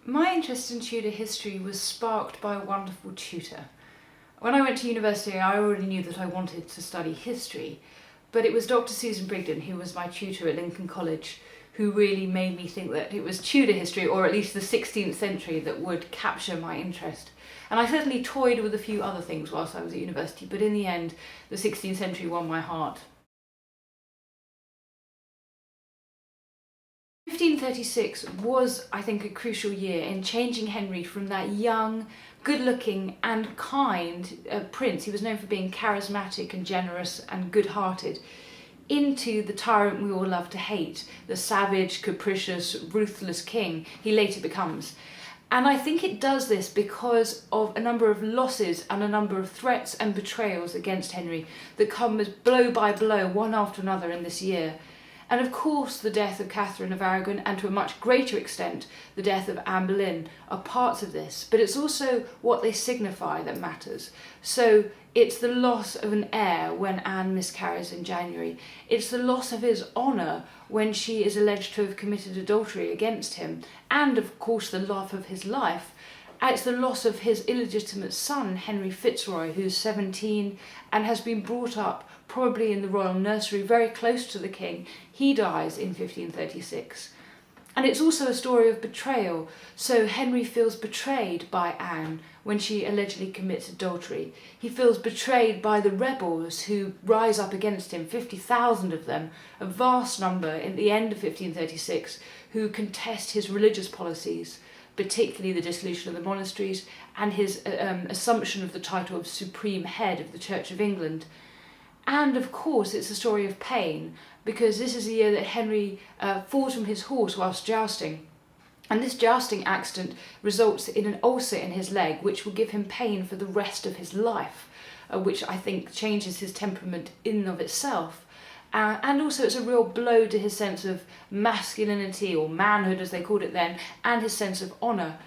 My interest in Tudor history was sparked by a wonderful tutor. When I went to university, I already knew that I wanted to study history, but it was Dr. Susan Brigden, who was my tutor at Lincoln College, who really made me think that it was Tudor history, or at least the 16th century, that would capture my interest. And I certainly toyed with a few other things whilst I was at university, but in the end, the 16th century won my heart. 1536 was, I think, a crucial year in changing Henry from that young, good-looking and kind prince, he was known for being charismatic and generous and good-hearted, into the tyrant we all love to hate, the savage, capricious, ruthless king he later becomes. And I think it does this because of a number of losses and a number of threats and betrayals against Henry that come as blow by blow, one after another in this year. And of course the death of Catherine of Aragon, and to a much greater extent the death of Anne Boleyn, are parts of this, but it's also what they signify that matters. So it's the loss of an heir when Anne miscarries in January. It's the loss of his honour when she is alleged to have committed adultery against him, and of course the loss of his life. It's the loss of his illegitimate son, Henry Fitzroy, who's 17 and has been brought up probably in the royal nursery very close to the king. He dies in 1536. And it's also a story of betrayal. So Henry feels betrayed by Anne when she allegedly commits adultery. He feels betrayed by the rebels who rise up against him, 50,000 of them, a vast number at the end of 1536, who contest his religious policies, particularly the dissolution of the monasteries and his assumption of the title of Supreme Head of the Church of England. And of course it's a story of pain, because this is the year that Henry falls from his horse whilst jousting. And this jousting accident results in an ulcer in his leg, which will give him pain for the rest of his life, which I think changes his temperament in and of itself. And also it's a real blow to his sense of masculinity, or manhood as they called it then, and his sense of honour.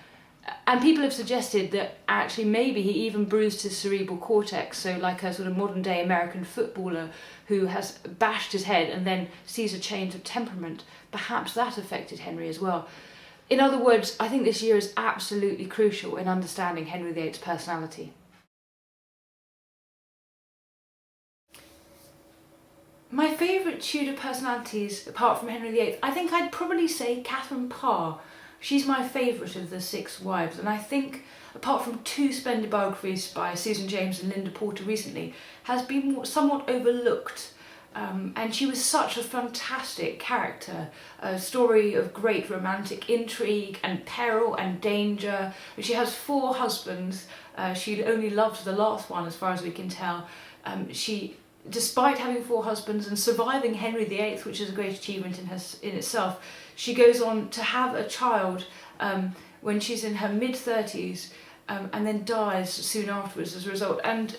And people have suggested that actually maybe he even bruised his cerebral cortex, so like a sort of modern day American footballer who has bashed his head and then sees a change of temperament. Perhaps that affected Henry as well. In other words, I think this year is absolutely crucial in understanding Henry VIII's personality. My favourite Tudor personalities, apart from Henry VIII, I think I'd probably say Catherine Parr. She's my favourite of the six wives, and I think, apart from two splendid biographies by Susan James and Linda Porter recently, has been somewhat overlooked. And she was such a fantastic character, a story of great romantic intrigue and peril and danger. She has 4 husbands. She only loved the last one, as far as we can tell. Despite having 4 husbands and surviving Henry VIII, which is a great achievement in itself, she goes on to have a child when she's in her mid-30s and then dies soon afterwards as a result. And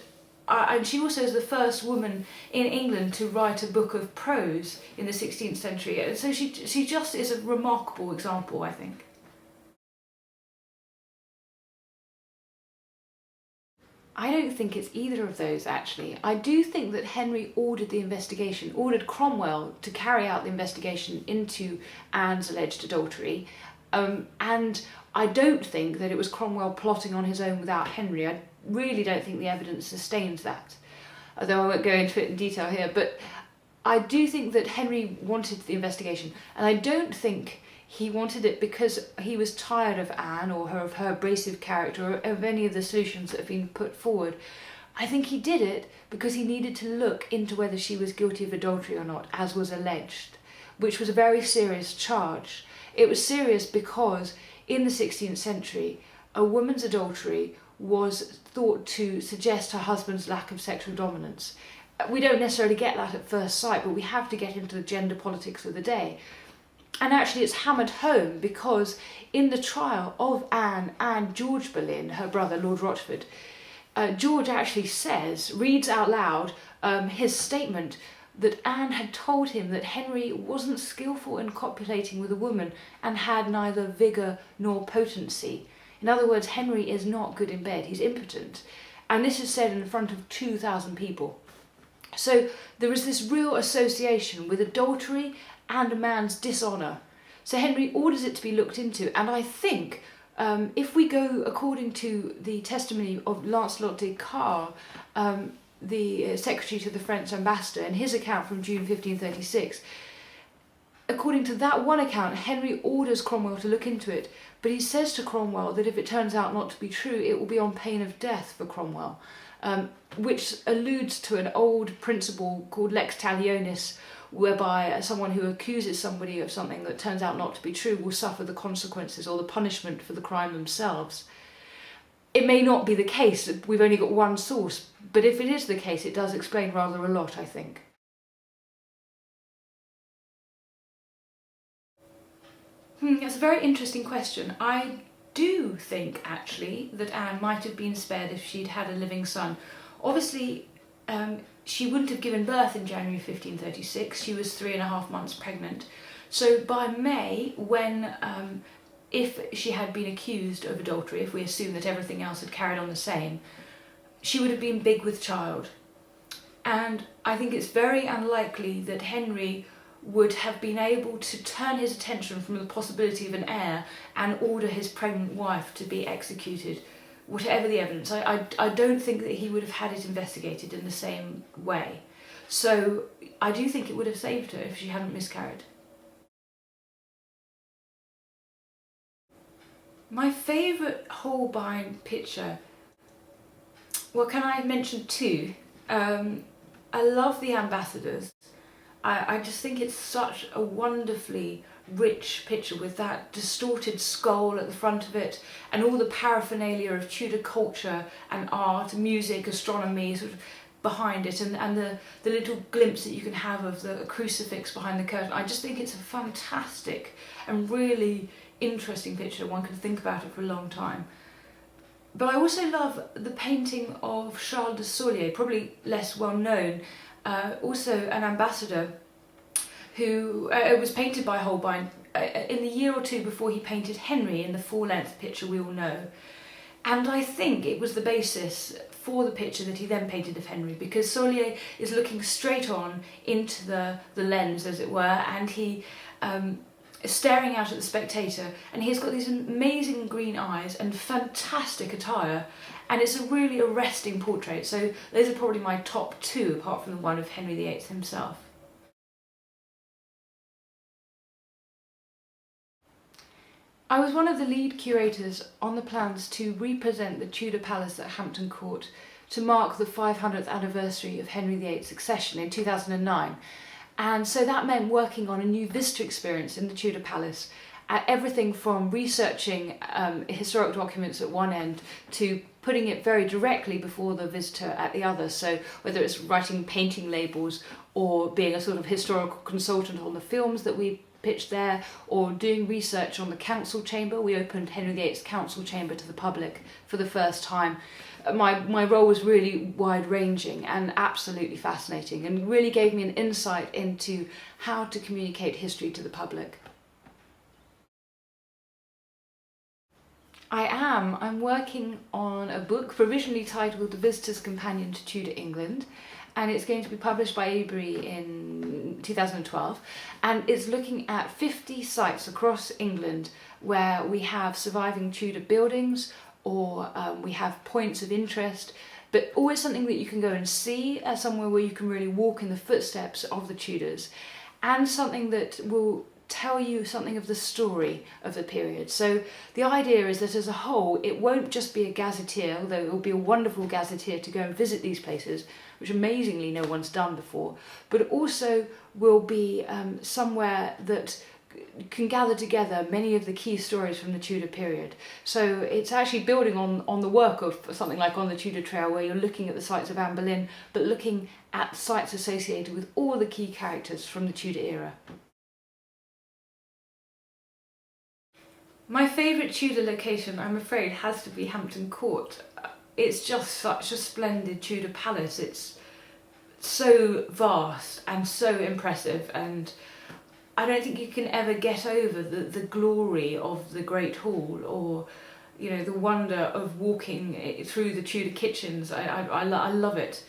she also is the first woman in England to write a book of prose in the 16th century. And so she just is a remarkable example, I think. I don't think it's either of those, actually. I do think that Henry ordered the investigation, ordered Cromwell to carry out the investigation into Anne's alleged adultery, and I don't think that it was Cromwell plotting on his own without Henry. I really don't think the evidence sustains that, although I won't go into it in detail here, but I do think that Henry wanted the investigation, and I don't think he wanted it because he was tired of Anne or of her abrasive character or of any of the solutions that have been put forward. I think he did it because he needed to look into whether she was guilty of adultery or not, as was alleged, which was a very serious charge. It was serious because in the 16th century, a woman's adultery was thought to suggest her husband's lack of sexual dominance. We don't necessarily get that at first sight, but we have to get into the gender politics of the day. And actually it's hammered home because in the trial of Anne and George Boleyn, her brother, Lord Rochford, George actually reads out loud his statement that Anne had told him that Henry wasn't skillful in copulating with a woman and had neither vigour nor potency. In other words, Henry is not good in bed, he's impotent. And this is said in front of 2,000 people. So there is this real association with adultery and a man's dishonour. So Henry orders it to be looked into, and I think If we go according to the testimony of Lancelot de Car, the secretary to the French ambassador, in his account from June 1536, according to that one account, Henry orders Cromwell to look into it, but he says to Cromwell that if it turns out not to be true, it will be on pain of death for Cromwell, which alludes to an old principle called lex talionis, whereby someone who accuses somebody of something that turns out not to be true will suffer the consequences or the punishment for the crime themselves. It may not be the case, we've only got one source, but if it is the case, it does explain rather a lot, I think. That's a very interesting question. I do think, actually, that Anne might have been spared if she'd had a living son. Obviously, she wouldn't have given birth in January 1536. She was 3.5 months pregnant. So by May, when, if she had been accused of adultery, if we assume that everything else had carried on the same, she would have been big with child. And I think it's very unlikely that Henry would have been able to turn his attention from the possibility of an heir and order his pregnant wife to be executed, whatever the evidence. I don't think that he would have had it investigated in the same way. So I do think it would have saved her if she hadn't miscarried. My favourite Holbein picture, well, can I mention two? I love the ambassadors. I just think it's such a wonderfully rich picture with that distorted skull at the front of it and all the paraphernalia of Tudor culture and art, music, astronomy sort of behind it, and the little glimpse that you can have of the crucifix behind the curtain. I just think it's a fantastic and really interesting picture. One can think about it for a long time. But I also love the painting of Charles de Saulier, probably less well known, also an ambassador who was painted by Holbein in the year or two before he painted Henry in the full-length picture we all know. And I think it was the basis for the picture that he then painted of Henry, because Saulier is looking straight on into the lens, as it were, and he is staring out at the spectator, and he's got these amazing green eyes and fantastic attire, and it's a really arresting portrait. So those are probably my top two, apart from the one of Henry VIII himself. I was one of the lead curators on the plans to represent the Tudor palace at Hampton Court to mark the 500th anniversary of Henry VIII's accession in 2009. And so that meant working on a new visitor experience in the Tudor palace, everything from researching historic documents at one end to putting it very directly before the visitor at the other. So whether it's writing painting labels or being a sort of historical consultant on the films that we pitched there, or doing research on the council chamber. We opened Henry VIII's council chamber to the public for the first time. My role was really wide-ranging and absolutely fascinating, and really gave me an insight into how to communicate history to the public. I'm working on a book provisionally titled The Visitor's Companion to Tudor England, and it's going to be published by Avery in 2012, and it's looking at 50 sites across England where we have surviving Tudor buildings, or we have points of interest, but always something that you can go and see, somewhere where you can really walk in the footsteps of the Tudors, and something that will tell you something of the story of the period. So the idea is that as a whole, it won't just be a gazetteer, although it will be a wonderful gazetteer to go and visit these places, which amazingly no one's done before, but it also will be somewhere that can gather together many of the key stories from the Tudor period. So it's actually building on the work of something like On the Tudor Trail, where you're looking at the sites of Anne Boleyn, but looking at sites associated with all the key characters from the Tudor era. My favourite Tudor location, I'm afraid, has to be Hampton Court. It's just such a splendid Tudor palace. It's so vast and so impressive, and I don't think you can ever get over the glory of the Great Hall, or the wonder of walking through the Tudor kitchens. I love it.